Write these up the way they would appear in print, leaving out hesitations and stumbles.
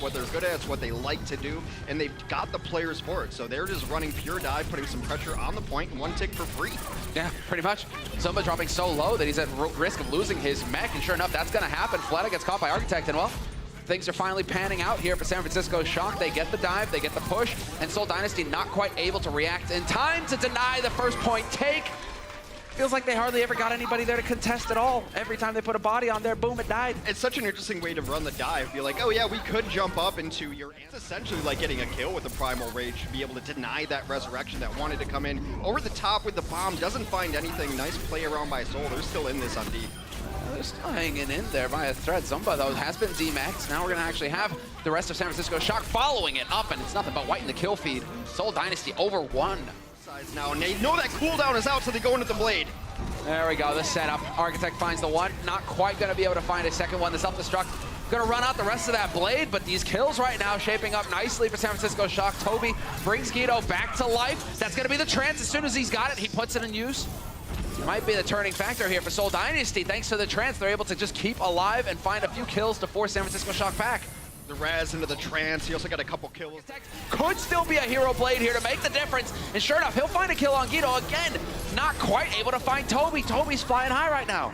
what they're good at, it's what they like to do, and they've got the players for it. So they're just running pure dive, putting some pressure on the point, and one tick for free. Yeah, pretty much. Zumba dropping so low that he's at risk of losing his mech, and sure enough, that's going to happen. Fleta gets caught by Architect, and well, things are finally panning out here for San Francisco Shock. They get the dive, they get the push, and Seoul Dynasty not quite able to react in time to deny the first point take. Feels like they hardly ever got anybody there to contest at all. Every time they put a body on there, boom, it died. It's such an interesting way to run the dive. Be like, oh yeah, we could jump up into your... It's essentially like getting a kill with the Primal Rage, to be able to deny that resurrection that wanted to come in over the top with the bomb. Doesn't find anything. Nice play around by Seoul. They're still in this on D. They're still hanging in there by a thread. Zumba, though, has been D-Max. Now we're going to actually have the rest of San Francisco Shock following it up, and it's nothing but white in the kill feed. Seoul Dynasty over 1. Now, and they know that cooldown is out, so they go into the blade. There we go, the setup. Architect finds the one. Not quite going to be able to find a second one. The self-destruct going to run out the rest of that blade, but these kills right now shaping up nicely for San Francisco Shock. Toby brings Guido back to life. That's going to be the trance. As soon as he's got it, he puts it in use. Might be the turning factor here for Seoul Dynasty. Thanks to the trance, they're able to just keep alive and find a few kills to force San Francisco Shock back. The Raz into the trance. He also got a couple kills. Could still be a hero blade here to make the difference. And sure enough, he'll find a kill on Guido again. Not quite able to find Toby. Toby's flying high right now.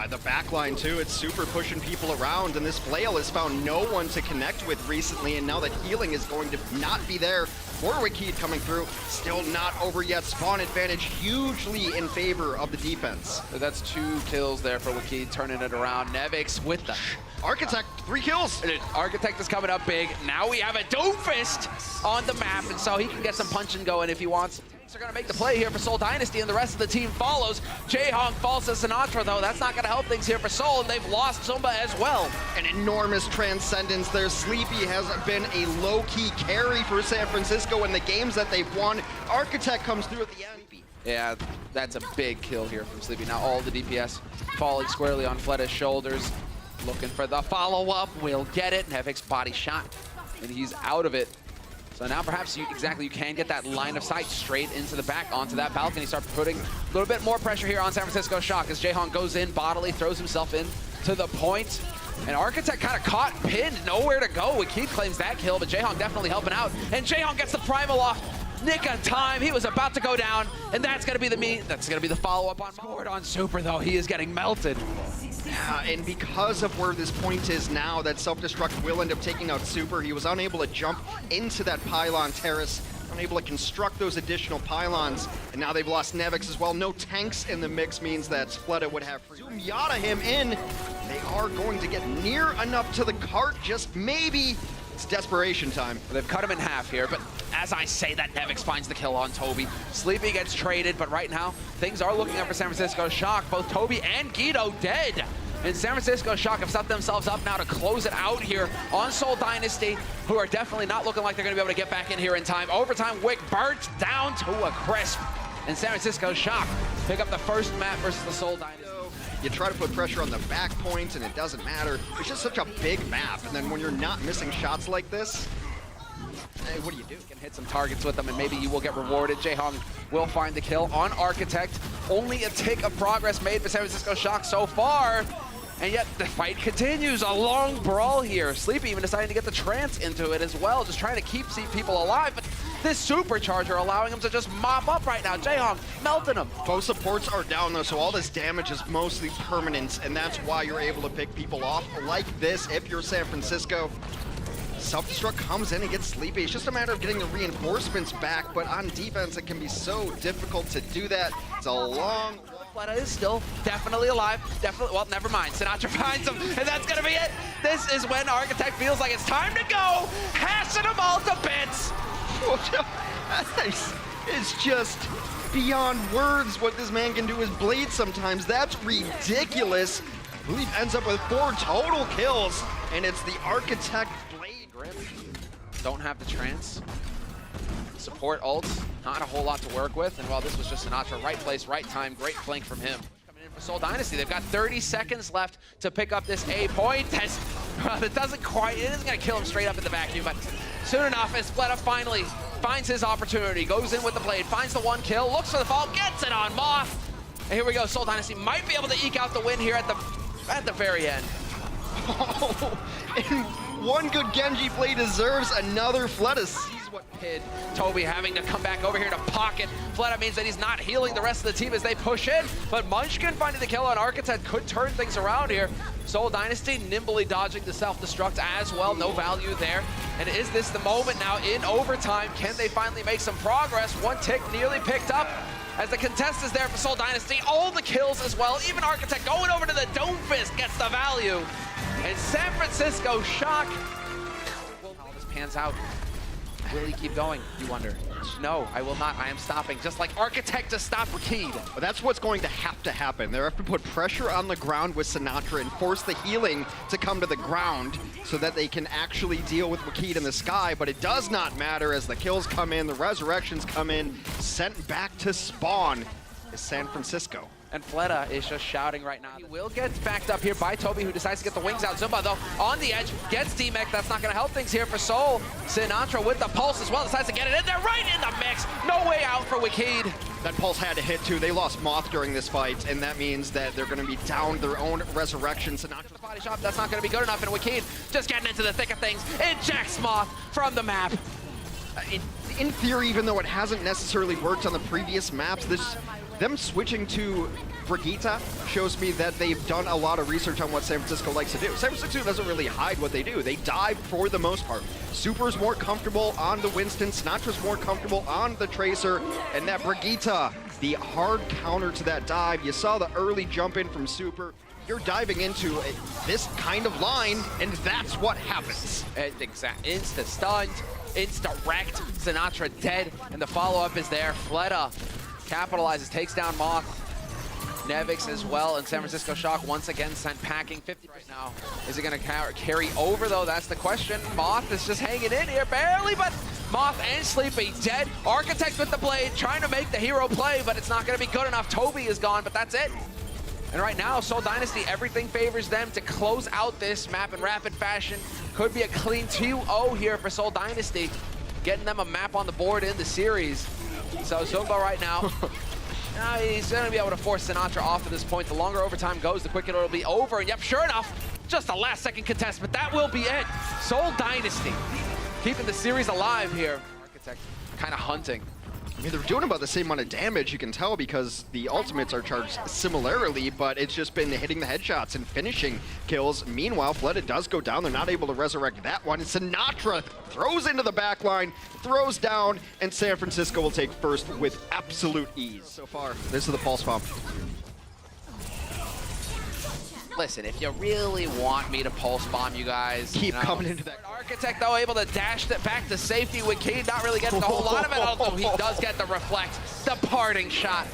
The backline too, it's super pushing people around, and this flail has found no one to connect with recently, and now that healing is going to not be there for Wikid coming through. Still not over yet. Spawn advantage hugely in favor of the defense. So that's 2 kills there for Wikid, turning it around. NYXL with the... Architect, 3 kills. Architect is coming up big. Now we have a Doomfist on the map, and so he can get some punching going if he wants. They're going to make the play here for Seoul Dynasty, and the rest of the team follows. JjoNak falls to Sinatra, though. That's not going to help things here for Seoul, and they've lost Zumba as well. An enormous transcendence there. Sleepy has been a low-key carry for San Francisco in the games that they've won. Architect comes through at the end. Yeah, that's a big kill here from Sleepy. Now all the DPS falling squarely on Fleta's shoulders. Looking for the follow-up. Will get it. Nevic's body shot, and he's out of it. So now perhaps you can get that line of sight straight into the back onto that balcony. Start putting a little bit more pressure here on San Francisco Shock as JjoNak goes in bodily, throws himself in to the point. And Architect kind of caught, pinned, nowhere to go. Wikid claims that kill, but JjoNak definitely helping out. And JjoNak gets the primal off. Nick of time. He was about to go down, and that's gonna be the follow-up on Scored on Super, though. He is getting melted. Yeah, and because of where this point is now, that self-destruct will end up taking out Super. He was unable to jump into that pylon terrace, unable to construct those additional pylons, and now they've lost NYXL as well. No tanks in the mix means that Fleta would have Zoom Yada him in. They are going to get near enough to the cart, just maybe. It's desperation time. They've cut him in half here, but as I say that, NYXL finds the kill on Toby. Sleepy gets traded, but right now, things are looking up for San Francisco Shock. Both Toby and Guido dead. And San Francisco Shock have set themselves up now to close it out here on Seoul Dynasty, who are definitely not looking like they're going to be able to get back in here in time. Overtime, Wick burnt down to a crisp. And San Francisco Shock pick up the first map versus the Seoul Dynasty. You try to put pressure on the back points, and it doesn't matter. It's just such a big map, and then when you're not missing shots like this, hey, what do you do? You can hit some targets with them, and maybe you will get rewarded. JjoNak will find the kill on Architect. Only a tick of progress made for San Francisco Shock so far, and yet the fight continues. A long brawl here. Sleepy even deciding to get the trance into it as well, just trying to keep people alive. But this supercharger allowing him to just mop up right now. JjoNak melting him. Both supports are down though, so all this damage is mostly permanent, and that's why you're able to pick people off like this if you're San Francisco. Self-destruct comes in and gets Sleepy. It's just a matter of getting the reinforcements back, but on defense it can be so difficult to do that. It's a long... Fleta is still definitely alive. Well, never mind. Sinatra finds him, and that's gonna be it. This is when Architect feels like it's time to go. Hashing them all to bits. It's just beyond words what this man can do with blades sometimes. That's ridiculous. I believe ends up with 4 total kills, and it's the Architect blade. Don't have the trance. Support ults, not a whole lot to work with, and while this was just Sinatra, right place, right time, great flank from him. Coming in for Seoul Dynasty, they've got 30 seconds left to pick up this A point. It isn't gonna kill him straight up in the vacuum, but soon enough, as Fleta finally finds his opportunity, goes in with the blade, finds the 1 kill, looks for the fall, gets it on Moth. And here we go, Seoul Dynasty might be able to eke out the win here at the very end. And one good Genji play deserves another Fleta. Sees what Pid, Toby having to come back over here to pocket. Fleta means that he's not healing the rest of the team as they push in, but Munchkin finding the kill on Architect could turn things around here. Seoul Dynasty nimbly dodging the self-destruct as well, no value there. And is this the moment now in overtime? Can they finally make some progress? One tick nearly picked up as the contest is there for Seoul Dynasty. All the kills as well, even Architect going over to the Dome Fist gets the value. And San Francisco shock. Well, all this pans out. Will he keep going, you wonder? No, I will not. I am stopping, just like Architect to stop Wakid. But that's what's going to happen. They have to put pressure on the ground with Sinatra and force the healing to come to the ground so that they can actually deal with Wakid in the sky. But it does not matter as the kills come in, the resurrections come in, sent back to spawn is San Francisco. And Fleta is just shouting right now. He will get backed up here by Toby, who decides to get the wings out. Zumba, though, on the edge, gets D-Mech. That's not going to help things here for Seoul. Sinatra with the pulse as well, decides to get it in there, right in the mix. No way out for Wakid. That pulse had to hit, too. They lost Moth during this fight, and that means that they're going to be down their own resurrection. Sinatra's body shot, that's not going to be good enough, and Wakid just getting into the thick of things. Ejects Moth from the map. In theory, even though it hasn't necessarily worked on the previous maps, them switching to Brigitte shows me that they've done a lot of research on what San Francisco likes to do. San Francisco doesn't really hide what they do. They dive for the most part. Super's more comfortable on the Winston, Sinatra's more comfortable on the Tracer, and that Brigitte, the hard counter to that dive. You saw the early jump in from Super. You're diving into this kind of line, and that's what happens. Insta-stunned, insta-wrecked, Sinatra dead, and the follow-up is there. Fleta capitalizes, takes down Moth. NYXL as well, and San Francisco Shock once again sent packing 50 right now. Is it going to carry over, though? That's the question. Moth is just hanging in here, barely, but Moth and Sleepy dead. Architect with the blade, trying to make the hero play, but it's not going to be good enough. Toby is gone, but that's it. And right now, Seoul Dynasty, everything favors them to close out this map in rapid fashion. Could be a clean 2-0 here for Seoul Dynasty, getting them a map on the board in the series. So Zumba right now, he's going to be able to force Sinatra off at this point. The longer overtime goes, the quicker it'll be over. And yep, sure enough, just a last-second contest, but that will be it. Seoul Dynasty keeping the series alive here. Architect kind of hunting. I mean, they're doing about the same amount of damage, you can tell, because the ultimates are charged similarly, but it's just been hitting the headshots and finishing kills. Meanwhile, Fleta does go down. They're not able to resurrect that one. Sinatra throws into the back line, throws down, and San Francisco will take first with absolute ease. So far, this is the pulse pump. Listen, if you really want me to pulse bomb you guys, keep coming into that. Architect, though, able to dash it back to safety with Cade, not really getting a whole lot of it, although he does get the reflect, the parting shot.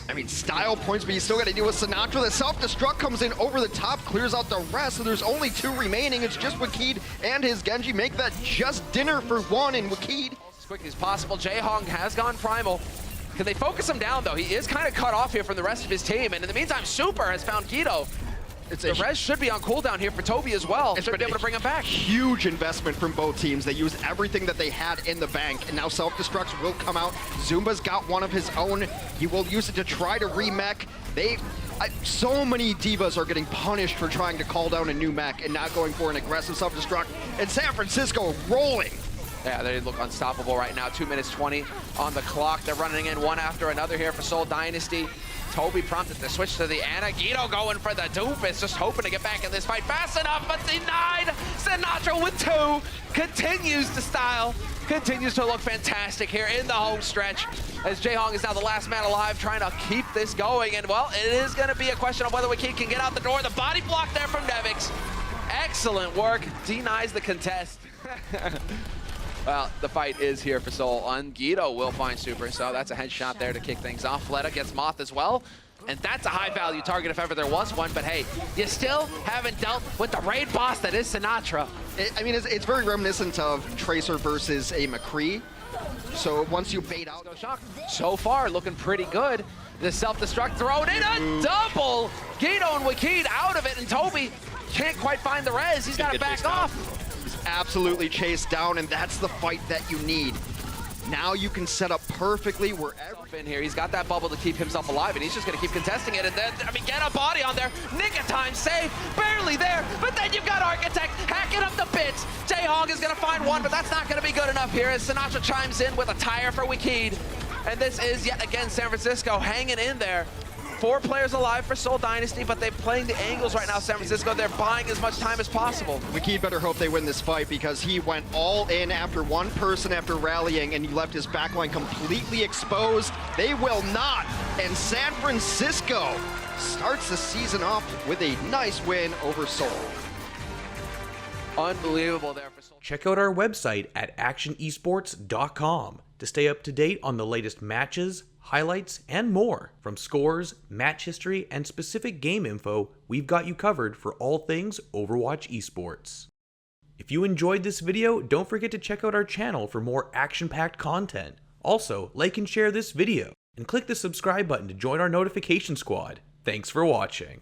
I mean, style points, but you still got to deal with Sinatra. The self-destruct comes in over the top, clears out the rest, so there's only 2 remaining. It's just Wakid and his Genji. Make that just dinner for one, and Wakid. As quickly as possible, JjoNak has gone primal. Can they focus him down, though? He is kind of cut off here from the rest of his team, and in the meantime, Super has found Guido. The res should be on cooldown here for Toby as well. Should be able to bring him back. Huge investment from both teams. They used everything that they had in the bank, and now self-destructs will come out. Zumba's got one of his own. He will use it to try to remech. So many divas are getting punished for trying to call down a new mech and not going for an aggressive self-destruct. And San Francisco rolling. Yeah, they look unstoppable right now. 2 minutes 20 on the clock. They're running in one after another here for Seoul Dynasty. Toby prompted to switch to the Ana. Guido going for the doofus, just hoping to get back in this fight fast enough, but denied. Sinatra with 2, continues to style, continues to look fantastic here in the home stretch, as JjoNak is now the last man alive, trying to keep this going. And well, it is going to be a question of whether Wakid can get out the door. The body block there from NYXL. Excellent work, denies the contest. Well, the fight is here for Seoul, and Guido will find Super, so that's a headshot there to kick things off. Fleta gets Moth as well, and that's a high-value target if ever there was one, but hey, you still haven't dealt with the raid boss that is Sinatra. I mean, it's very reminiscent of Tracer versus a McCree, so once you bait out... So far, looking pretty good. The self-destruct thrown in a double! Guido and Wakid out of it, and Toby can't quite find the res. He's got to back off. Absolutely chased down, and that's the fight that you need. Now you can set up perfectly wherever. In here, he's got that bubble to keep himself alive, and he's just going to keep contesting it. And then, I mean, get a body on there. Nick of time save, barely there. But then you've got Architect hacking up the bits. JjoNak is going to find one, but that's not going to be good enough here as Sinatra chimes in with a tire for Wikid. And this is yet again San Francisco hanging in there. 4 players alive for Seoul Dynasty, but they're playing the angles right now, San Francisco. They're buying as much time as possible. Wikid better hope they win this fight because he went all in after one person after rallying and he left his backline completely exposed. They will not. And San Francisco starts the season off with a nice win over Seoul. Unbelievable there for Seoul. Check out our website at actionesports.com to stay up to date on the latest matches, highlights, and more. From scores, match history, and specific game info, we've got you covered for all things Overwatch esports. If you enjoyed this video, don't forget to check out our channel for more action-packed content. Also, like and share this video, and click the subscribe button to join our notification squad. Thanks for watching.